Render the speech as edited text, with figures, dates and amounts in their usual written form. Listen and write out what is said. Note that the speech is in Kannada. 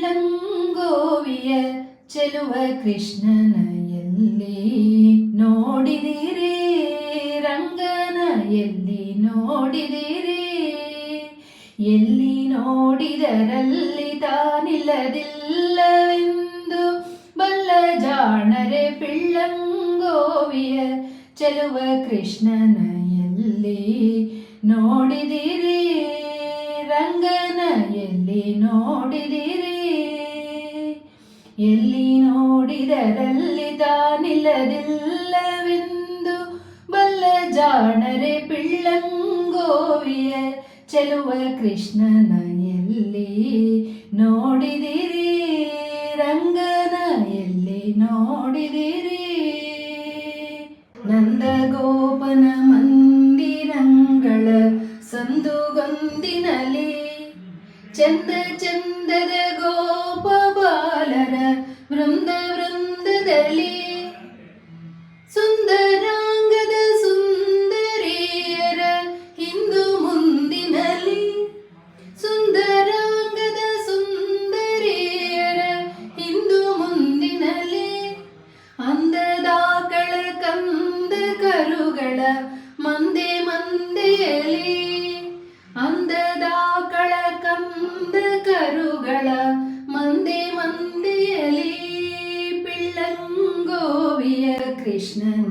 ಪಿಳ್ಳಂಗೋವಿಯ ಚೆಲುವ ಕೃಷ್ಣನ ಎಲ್ಲಿ ನೋಡಿದಿರಿ, ರಂಗನ ಎಲ್ಲಿ ನೋಡಿದಿರಿ? ಎಲ್ಲಿ ನೋಡಿದರಲ್ಲಿ ತಾನಿಲ್ಲದಿಲ್ಲವೆಂದು ಬಲ್ಲ ಜಾಣರೆ ಪಿಳ್ಳಂಗೋವಿಯ ಚೆಲುವ ಕೃಷ್ಣನ ಎಲ್ಲಿ ನೋಡಿದಿರಿ, ರಂಗನ ಎಲ್ಲಿ ನೋಡಿದಿರಿ? ಎಲ್ಲಿ ನೋಡಿದರಲ್ಲಿ ತಾನಿಲ್ಲದಿಲ್ಲವೆಂದು ಬಲ್ಲ ಜಾಣರೆ ಪಿಳ್ಳಂಗೋವಿಯ ಚೆಲುವ ಕೃಷ್ಣನ ಎಲ್ಲಿ ನೋಡಿದಿರಿ, ರಂಗನ ಎಲ್ಲಿ ನೋಡಿದಿರಿ? ನಂದಗೋಪನ ಮಂದಿರಂಗಳ ಸಂದುಗೊಂದಿನಲಿ ಚಂದ ಚಂದದ ಗೋಪ ಬಾಲರ ವೃಂದ ವೃಂದದಲ್ಲಿ ಸುಂದರಾಂಗದ ಸುಂದರಿಯರ ಹಿಂದು ಮುಂದಿನಲಿ, ಸುಂದರಾಂಗದ ಸುಂದರಿಯರ ಹಿಂದು ಮುಂದಿನಲಿ ಅಂದದಾಕಳ ಕಂದ ಕರುಗಳ ಮಂದೆ ಮಂದೆಯಲಿ, ಅಂದದಾಕಳ ಕಂದ ಕರುಗಳ ಮಂದೆ ಮಂದೆಯಲಿ ಪಿಳ್ಳಂಗೋವಿಯ ಕೃಷ್ಣನ